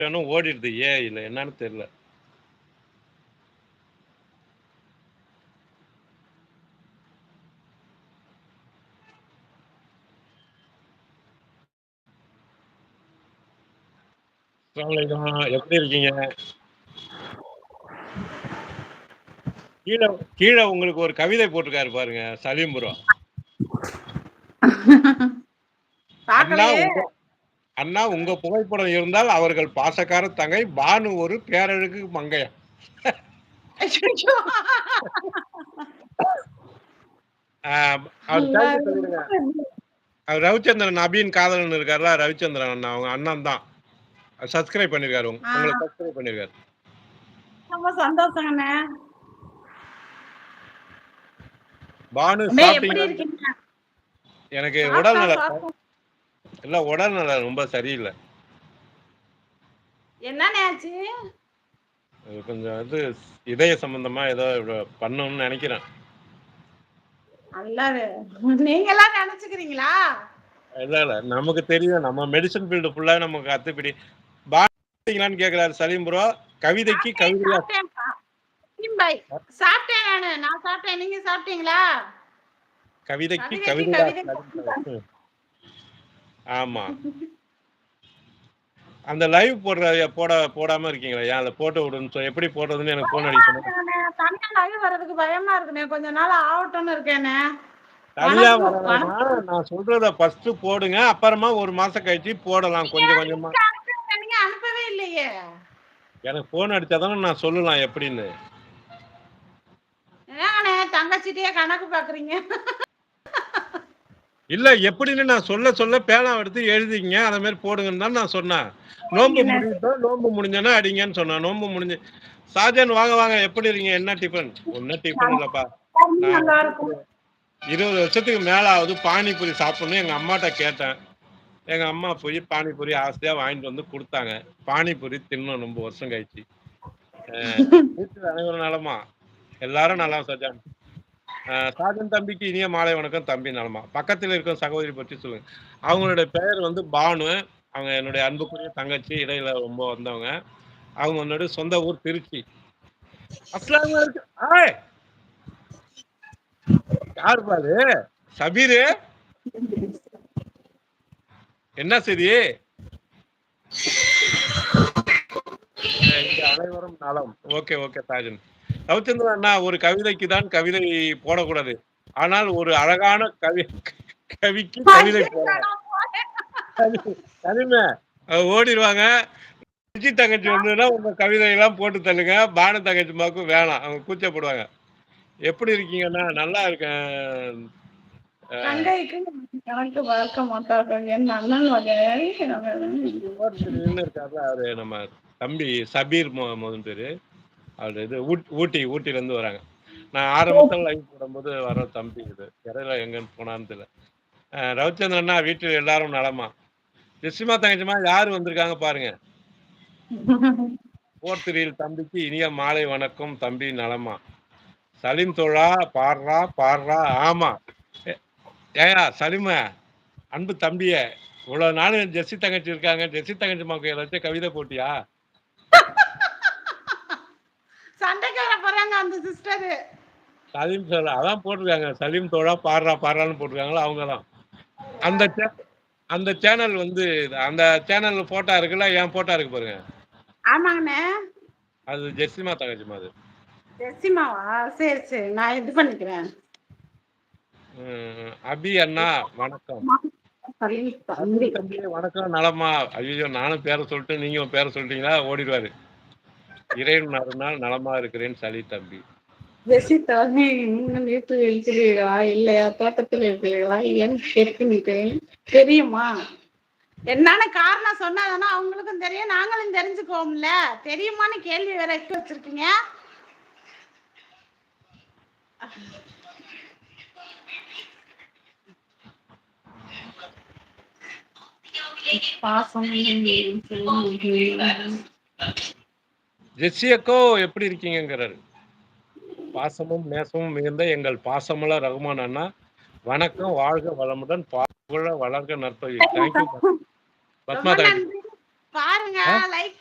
ஆப்ஷனும் ஓடிடுது. ஏஐல என்னன்னு தெரியல. அஸ்ஸலாமு அலைக்கும். எப்படி இருக்கீங்க? கீழ கீழ உங்களுக்கு ஒரு கவிதை போட்டிருக்காரு பாருங்க, சலீம் ப்ரோ. அண்ணா பார்க்கலையே. உங்க அண்ணா உங்க புகைப்படம் இருந்தால் அவர்கள் பாசக்கார தங்கை பானு ஒரு பேரழகு மங்கையா. அச்சச்சோ! ஆ, அவர் தேங்க்யூ சொல்லிடுங்க. அவர் ரவிச்சந்திரன் நபீன் காதலன் இருக்கார்ல, ரவிச்சந்திரன் அண்ணா அவங்க அண்ணன் தான். சப்ஸ்கிரைப் பண்ணிருக்காரு. ஆ, உங்கள சப்ஸ்கிரைப் பண்ணிருக்காரு. ரொம்ப சந்தோஷங்கண்ணே. பானு அண்ணே எப்படி சாப்பிட்டீங்களான்னு இருக்கீங்க? எனக்கு உடல் சாப்பிட்டோம், நலம் சாப்பிட்டோம். இல்ல உடல் நலம் ரொம்ப சரியில்ல. என்னண்ணே ஆச்சு? அது கொஞ்சம் இதய சம்பந்தமா ஏதோ பண்ணணும்னு நெனைக்கிறேன். நல்லாவே நீங்கலாம் நினைச்சுக்கிறீங்களா? இல்ல. நமக்கு தெரியும். நம்ம மெடிசின் ஃபீல்டு ஃபுல்லா நமக்கு அத்துப்படி. சாப்பிட்டீங்களான்னு கேட்கிறாரு சலீம் ப்ரோ. கவிதைக்கு சாப்பிட்டேன், கவிதையா சாப்பிட்டேன்ப்பா. பாய். சாப்பிட்டேன் நானு. நான் சாப்பிட்டேன். நீங்க சாப்பிட்டீங்களா? கவிதைக்கு கவிதைக்கு கவிதையா கவிதை. ஆமா. அந்த லைவ் போடாம இருக்கீங்களா? ஏன் அத போட்டு விடுன்னு எப்படி போடுறதுன்னு எனக்கு ஃபோன் அடிக்க சொன்னாங்க. தனியா லைவ் வர்றதுக்கு பயமா இருக்குண்ணே. கொஞ்ச நாள் ஆகட்டும்னு இருக்கேனே. தனியா வர வேணாம். நான் சொல்றத ஃபர்ஸ்ட் போடுங்க. அப்புறமா 1 மாசம் கழிச்சு போடலாம் கொஞ்சம் கொஞ்சமா. நீங்க அனுப்பவே இல்லையே. எனக்கு ஃபோன் அடிச்சா தானே நான் சொல்லலாம் எப்படின்னு. என்னங்கண்ணே தங்கச்சிட்டே கணக்கு பாக்குறீங்க? இல்ல எப்படின்னு நான் சொல்ல பேனா எடுத்து எழுதிங்க. அத மாதிரி போடுங்கன்னு தான் நான் சொன்னேன். நோன்பு முடியட்டும். நோன்பு முடிஞ்சோனே அடிங்கன்னு சொன்னேன். நோன்பு முடிஞ்சு ஷாஜான் வாங்க எப்படி இருக்கீங்க? என்ன டிஃபன்? ஒண்ணும் டிஃபன் இல்லப்பா. நான் நல்லா இருக்கும். 20 வருஷத்துக்கு மேல ஆகுது பானிபூரி சாப்பிடணும் எங்க அம்மாட்ட கேட்டேன். எங்க அம்மா போய் பானிபூரி ஆசையா வாங்கிட்டு வந்து குடுத்தாங்க. பானிபூரி தின்னோம் ரொம்ப வருஷம் கழிச்சு. வீட்டுல அனைவரும் நலமா? எல்லாரும் நலம் சஜான். சாஜன் தம்பிக்கு இனிய மாலை வணக்கம். தம்பி நலமா? பக்கத்துல இருக்கிற சகோதரி பற்றி சொல்லுங்க. அவங்களுடைய பெயர் பானு. அவங்க என்னுடைய அன்புக்குரிய தங்கச்சி. இடையில ரொம்ப வந்தவங்க. அவங்க என்னோட சொந்த ஊர் திருச்சி. அஸ்ஸலாமு அலைக்கும். ஏய்! யாருப்பா அது? சபீரு? என்ன செய்தி? இங்க அனைவரும் நலம். ஓகே சாஜன். ரவிச்சந்திரன் அண்ணா ஒரு கவிதைக்கு தான் கவிதை போடக்கூடாது. ஆனால் ஒரு அழகான கவிக்கு கவிதை போடலாம். தனிமை ஓடிடுவாங்க. விஜி தங்கச்சி வந்ததுன்னா உங்க கவிதையெல்லாம் போட்டு தள்ளுங்க. பானு தங்கச்சி மாக்கும் வேணாம். அவங்க கூச்சப்படுவாங்க. எப்படி இருக்கீங்கன்னா நல்லா இருக்கேன். தங்கைக்கு கணக்கு பார்க்க மாட்டார்கள். என் அண்ணன் வகை இருக்காரு அவரு நம்ம தம்பி சபீர் முதன் பேரு. அவரு ஊட்டில இருந்து வராங்க. நான் ஆரம்பத்தில் லைவ் போடும்போது வர தம்பி இது. இடையில எங்கன்னு போனான்னு தெரியல. ரவிச்சந்திரன்னா வீட்டில் எல்லாரும் நலமா? ஜெசிமா தங்கச்சிமா யாரு வந்திருக்காங்க பாருங்க. போர்த்திரியில் தம்பிக்கு இனிய மாலை வணக்கம். தம்பி நலமா? சலீம் தோழா பாடுறா. ஆமா. ஏயா சலீம அன்பு தம்பிய இவ்வளவு நாள் ஜெஸ்ஸி தங்கச்சி இருக்காங்க. ஜெஸ்ஸி தங்கச்சி மாக்கு ஏதாச்சும் கவிதை போட்டியா? சண்டைக்கு வர போறாங்க அந்த சிஸ்டர். சலீம் தோழா அதான் போட்டிருக்காங்க. சலீம் தோழா பாடுறான்னு போட்டிருக்காங்களா அவங்கதான். அந்த சேனல் அந்த சேனல் போட்டோ இருக்குல்ல, என் போட்டோ இருக்கு பாருங்க. ஆமாங்கண்ணே. அது ஜெசிமா தங்கச்சிமா அது. ஜெசிமாவா? சரி நான் இது பண்ணிக்கிறேன். அபி அண்ணா வணக்கம். தம்பி வணக்கம் நலமா? ஐயோ நானும் பேரை சொல்லிட்டு நீங்க பேரை சொல்லிட்டீங்களா? ஓடிடுவாரு. இறைவன் அருளால் நலமா இருக்கிறேன் சலி தம்பி. ஜெசிதா நீங்கள் வீட்டில் இருக்கிறீர்களா இல்லையா தோட்டத்தில் இருக்கிறீர்களா ஏன் கேட்கிறேன் தெரியுமா? என்னன்னு காரணம் சொன்னாதானே அவங்களுக்கும் தெரியும், நாங்களும் தெரிஞ்சுக்குவோம்ல. தெரியுமான்னு கேள்வி வேற வச்சிருக்கீங்க. ஜெஸ்ஸியக்கோ எப்படி இருக்கீங்கிறாரு. பாசமும் நேசமும் மிகுந்த எங்கள் பாசமல ரகுமான் அண்ணா வணக்கம். வாழ்க வளமுடன். பாப்புல வளர்க நற்பவி. தேங்க்யூ பத்மா தங்கச்சி. பாருங்க, ஆ? லைக்